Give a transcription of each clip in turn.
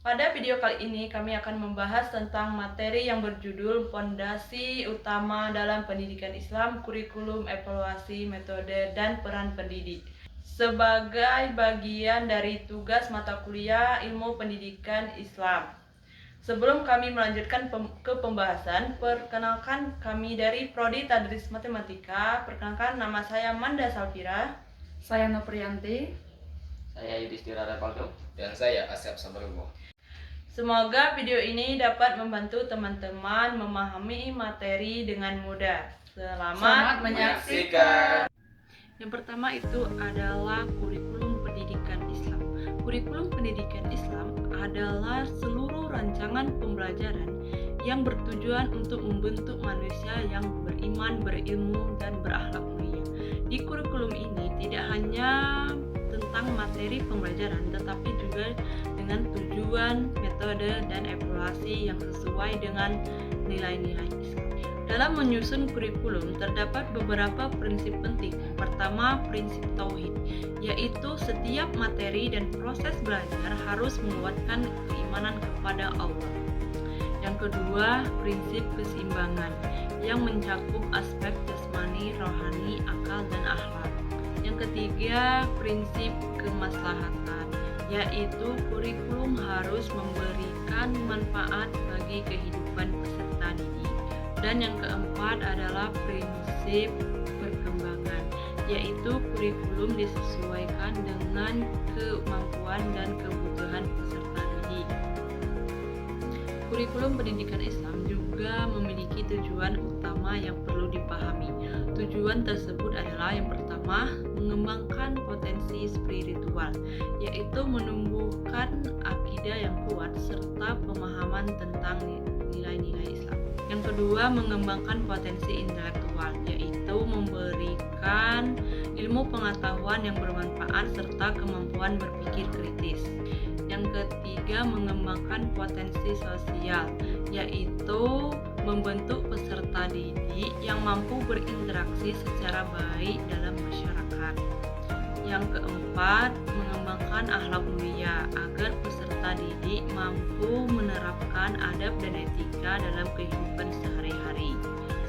Pada video kali ini kami akan membahas tentang materi yang berjudul Pondasi Utama dalam Pendidikan Islam, Kurikulum, Evaluasi, Metode, dan Peran Pendidik. Sebagai bagian dari tugas mata kuliah Ilmu Pendidikan Islam. Sebelum kami melanjutkan ke pembahasan, perkenalkan kami dari Prodi Tadris Matematika. Perkenalkan, nama saya Manda Salvira. Saya Noprianti. Saya Yudhistira Rapaldo. Dan saya Asyaf Sabarugo. Semoga video ini dapat membantu teman-teman memahami materi dengan mudah. Selamat menyaksikan. Yang pertama itu adalah kurikulum pendidikan Islam. Kurikulum pendidikan Islam adalah seluruh rancangan pembelajaran yang bertujuan untuk membentuk manusia yang beriman, berilmu, dan berakhlak mulia. Di kurikulum ini tidak hanya tentang materi pembelajaran, tetapi juga dengan tujuan, metode, dan evaluasi yang sesuai dengan nilai-nilai Islam. Dalam menyusun kurikulum terdapat beberapa prinsip penting. Pertama, prinsip tauhid, yaitu setiap materi dan proses belajar harus menguatkan keimanan kepada Allah. Yang kedua, prinsip keseimbangan yang mencakup aspek jasmani, rohani, akal, dan akhlak. Yang ketiga, prinsip kemaslahatan, yaitu kurikulum harus memberikan manfaat bagi kehidupan peserta didik. Dan yang keempat adalah prinsip perkembangan, yaitu kurikulum disesuaikan dengan kemampuan dan kebutuhan peserta didik. Kurikulum pendidikan Islam juga memiliki tujuan utama yang perlu dipahami. Tujuan tersebut adalah yang pertama, mengembangkan potensi spiritual, yaitu menumbuhkan akidah yang kuat serta pemahaman tentang nilai-nilai Islam. Yang kedua, mengembangkan potensi intelektual, yaitu memberikan ilmu pengetahuan yang bermanfaat serta kemampuan berpikir kritis. Yang ketiga, mengembangkan potensi sosial, yaitu membentuk peserta didik yang mampu berinteraksi secara baik dalam masyarakat. Yang keempat, mengembangkan akhlak mulia agar peserta didik mampu menerapkan adab dan etika dalam kehidupan sehari-hari.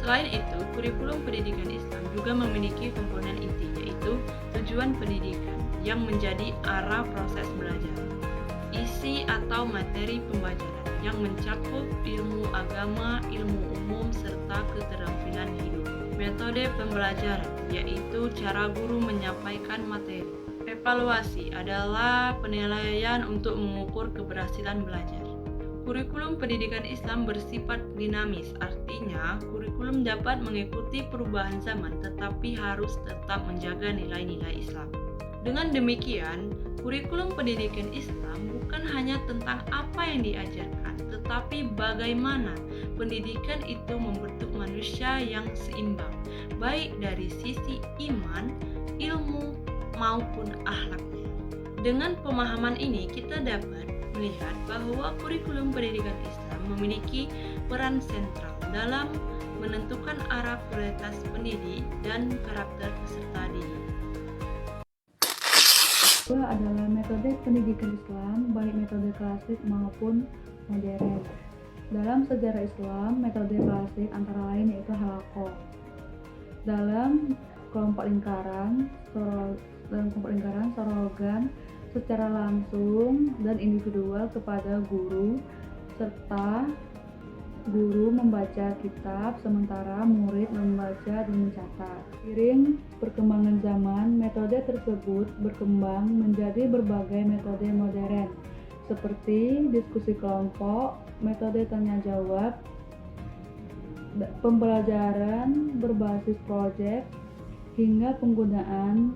Selain itu, kurikulum pendidikan Islam juga memiliki komponen inti, yaitu tujuan pendidikan yang menjadi arah proses belajar. Isi atau materi pembelajaran yang mencakup ilmu agama, ilmu umum, serta keterampilan hidup. Metode pembelajaran, yaitu cara guru menyampaikan materi. Evaluasi adalah penilaian untuk mengukur keberhasilan belajar. Kurikulum pendidikan Islam bersifat dinamis, artinya kurikulum dapat mengikuti perubahan zaman tetapi harus tetap menjaga nilai-nilai Islam. Dengan demikian, kurikulum pendidikan Islam bukan hanya tentang apa yang diajarkan, tetapi bagaimana pendidikan itu membentuk manusia yang seimbang, baik dari sisi iman, ilmu, maupun akhlaknya. Dengan pemahaman ini, kita dapat melihat bahwa kurikulum pendidikan Islam memiliki peran sentral dalam menentukan arah kualitas pendidik dan karakter peserta didik. Kedua adalah metode pendidikan Islam, baik metode klasik maupun modern. Dalam sejarah Islam, metode klasik antara lain yaitu halaqah. Dalam kelompok lingkaran, sorogan secara langsung dan individual kepada guru, serta guru membaca kitab sementara murid membaca dan mencatat. Seiring perkembangan zaman, metode tersebut berkembang menjadi berbagai metode modern seperti diskusi kelompok, metode tanya jawab, pembelajaran berbasis proyek, hingga penggunaan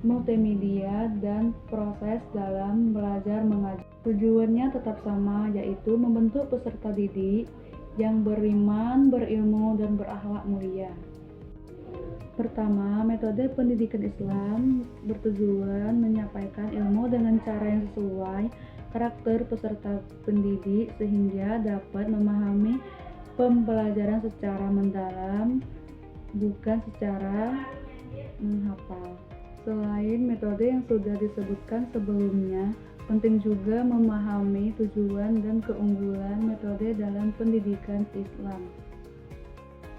multimedia dan proses dalam belajar mengajar. Tujuannya tetap sama, yaitu membentuk peserta didik yang beriman, berilmu, dan berakhlak mulia. Pertama, metode pendidikan Islam bertujuan menyampaikan ilmu dengan cara yang sesuai karakter peserta pendidik sehingga dapat memahami pembelajaran secara mendalam, bukan secara menghafal. Selain metode yang sudah disebutkan sebelumnya, Penting juga memahami tujuan dan keunggulan metode dalam pendidikan Islam.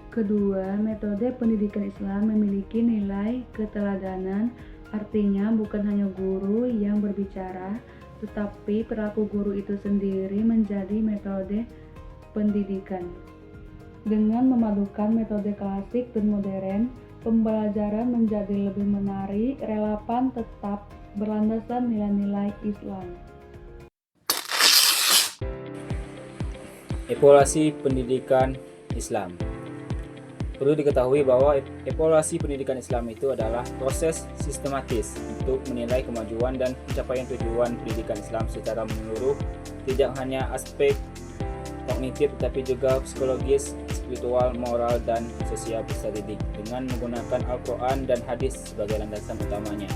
Kedua, metode pendidikan Islam memiliki nilai keteladanan, artinya bukan hanya guru yang berbicara, tetapi perilaku guru itu sendiri menjadi metode pendidikan. Dengan memadukan metode klasik dan modern, pembelajaran menjadi lebih menarik, relevan, tetap berlandaskan nilai-nilai Islam. Evaluasi pendidikan Islam. Perlu diketahui bahwa evaluasi pendidikan Islam itu adalah proses sistematis untuk menilai kemajuan dan pencapaian tujuan pendidikan Islam secara menyeluruh, tidak hanya aspek kognitif tetapi juga psikologis, spiritual, moral, dan sosial peserta didik dengan menggunakan Al-Quran dan hadis sebagai landasan utamanya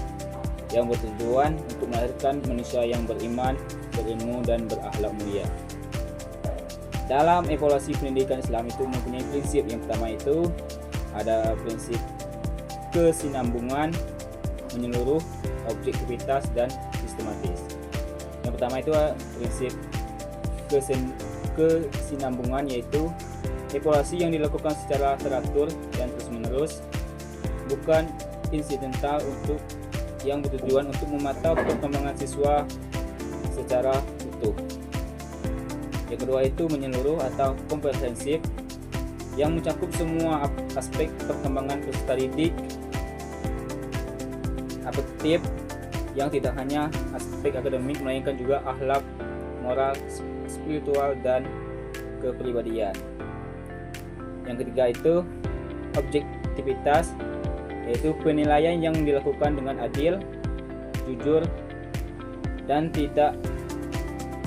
yang bertujuan untuk melahirkan manusia yang beriman, berilmu, dan berakhlak mulia. Dalam evaluasi pendidikan Islam itu mempunyai prinsip. Yang pertama itu ada prinsip kesinambungan, menyeluruh, objektivitas, dan sistematis. Yang pertama itu prinsip kesinambungan, yaitu evaluasi yang dilakukan secara teratur dan terus-menerus, bukan insidental, yang bertujuan untuk memantau perkembangan siswa secara utuh. Yang kedua itu menyeluruh atau komprehensif, yang mencakup semua aspek perkembangan peserta didik, afektif, yang tidak hanya aspek akademik melainkan juga akhlak, moral, spiritual, dan kepribadian. Yang ketiga itu objektivitas, yaitu penilaian yang dilakukan dengan adil, jujur, dan tidak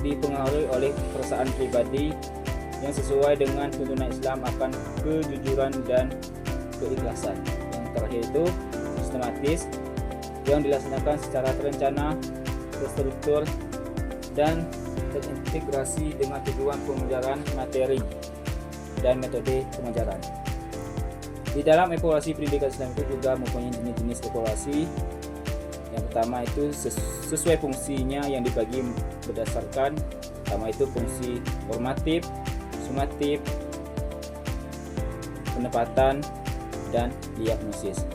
dipengaruhi oleh perasaan pribadi, yang sesuai dengan tuntunan Islam akan kejujuran dan keikhlasan. Yang terakhir itu sistematis, yang dilaksanakan secara terencana, terstruktur, dan terintegrasi dengan tujuan pembelajaran materi dan metode pengajaran. Di dalam evaluasi pendidikan Islam itu juga mempunyai jenis-jenis evaluasi. Yang pertama itu sesuai fungsinya yang dibagi berdasarkan, pertama itu fungsi formatif, sumatif, penempatan, dan diagnosis.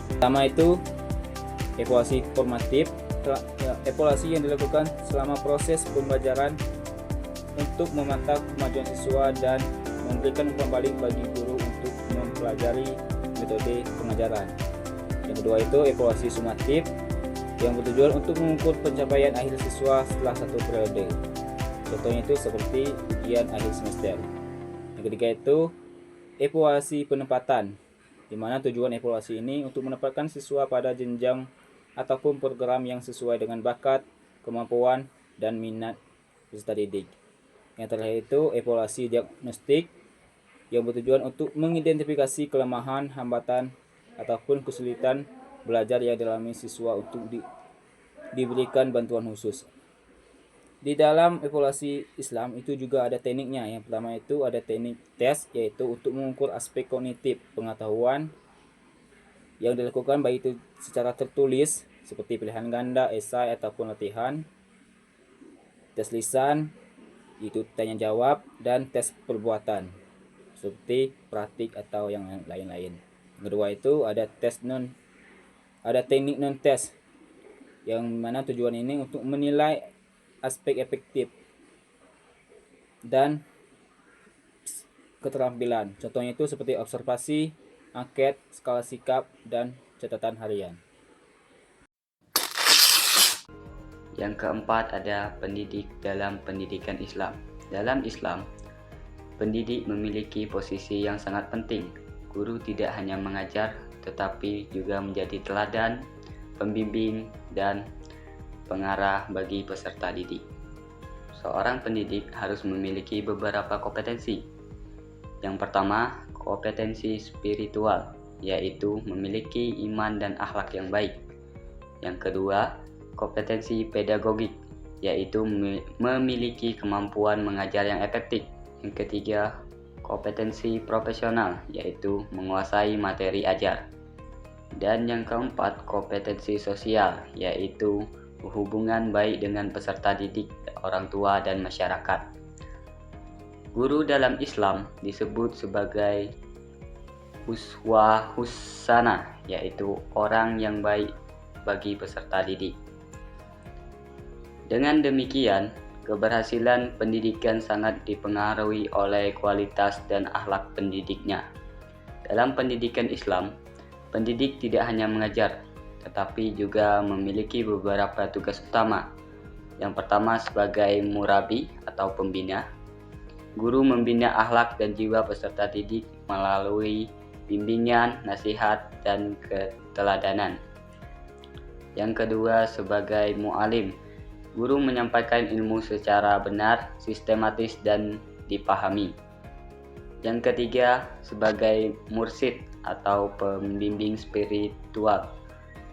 Pertama itu evaluasi formatif, evaluasi yang dilakukan selama proses pembelajaran untuk memantau kemajuan siswa dan memberikan umpan balik bagi guru untuk mempelajari metode pengajaran. Yang kedua itu evaluasi sumatif, yang bertujuan untuk mengukur pencapaian akhir siswa setelah satu periode. Contohnya itu seperti ujian akhir semester. Yang ketiga itu evaluasi penempatan, di mana tujuan evaluasi ini untuk menempatkan siswa pada jenjang ataupun program yang sesuai dengan bakat, kemampuan, dan minat peserta didik. Yang terakhir itu evaluasi diagnostik, yang bertujuan untuk mengidentifikasi kelemahan, hambatan, ataupun kesulitan belajar yang dialami siswa untuk diberikan bantuan khusus. Di dalam evaluasi Islam itu juga ada tekniknya. Yang pertama itu ada teknik tes, yaitu untuk mengukur aspek kognitif pengetahuan yang dilakukan baik itu secara tertulis seperti pilihan ganda, esai, ataupun latihan. Tes lisan itu tanya jawab, dan tes perbuatan seperti praktik atau yang lain-lain. Kedua itu ada teknik non tes, yang mana tujuan ini untuk menilai aspek efektif dan keterampilan. Contohnya itu seperti observasi, angket, skala sikap, dan catatan harian. Yang keempat ada pendidik dalam pendidikan Islam. Dalam Islam, pendidik memiliki posisi yang sangat penting. Guru tidak hanya mengajar, tetapi juga menjadi teladan, pembimbing, dan pengarah bagi peserta didik. Seorang pendidik harus memiliki beberapa kompetensi. Yang pertama, kompetensi spiritual, yaitu memiliki iman dan akhlak yang baik. Yang kedua, kompetensi pedagogik, yaitu memiliki kemampuan mengajar yang efektif. Yang ketiga, kompetensi profesional, yaitu menguasai materi ajar. Dan yang keempat, kompetensi sosial, yaitu hubungan baik dengan peserta didik, orang tua, dan masyarakat. Guru dalam Islam disebut sebagai uswah husanah, yaitu orang yang baik bagi peserta didik. Dengan demikian, keberhasilan pendidikan sangat dipengaruhi oleh kualitas dan akhlak pendidiknya. Dalam pendidikan Islam, pendidik tidak hanya mengajar, tetapi juga memiliki beberapa tugas utama. Yang pertama sebagai murabi atau pembina. Guru membina akhlak dan jiwa peserta didik melalui bimbingan, nasihat, dan keteladanan. Yang kedua sebagai mu'alim. Guru menyampaikan ilmu secara benar, sistematis, dan dipahami. Yang ketiga sebagai mursyid atau pembimbing spiritual.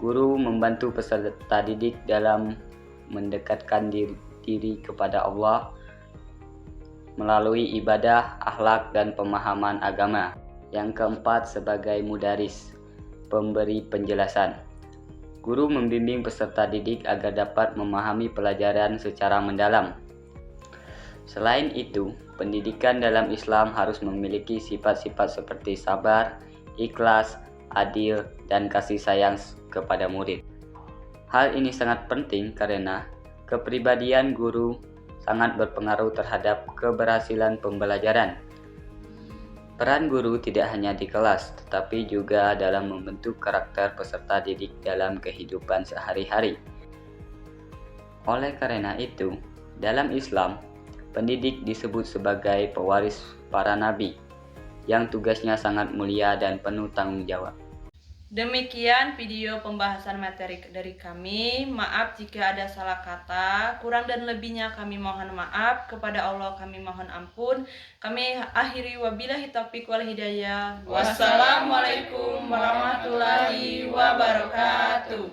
Guru membantu peserta didik dalam mendekatkan diri kepada Allah melalui ibadah, akhlak, dan pemahaman agama. Yang keempat sebagai mudaris, pemberi penjelasan. Guru membimbing peserta didik agar dapat memahami pelajaran secara mendalam. Selain itu, pendidikan dalam Islam harus memiliki sifat-sifat seperti sabar, ikhlas, adil, dan kasih sayang kepada murid. Hal ini sangat penting karena kepribadian guru sangat berpengaruh terhadap keberhasilan pembelajaran. Peran guru tidak hanya di kelas, tetapi juga dalam membentuk karakter peserta didik dalam kehidupan sehari-hari. Oleh karena itu, dalam Islam, pendidik disebut sebagai pewaris para nabi, yang tugasnya sangat mulia dan penuh tanggung jawab. Demikian video pembahasan materi dari kami. Maaf jika ada salah kata, kurang dan lebihnya kami mohon maaf. Kepada Allah kami mohon ampun. Kami akhiri wabillahi taufiq wal hidayah. Wassalamualaikum warahmatullahi wabarakatuh.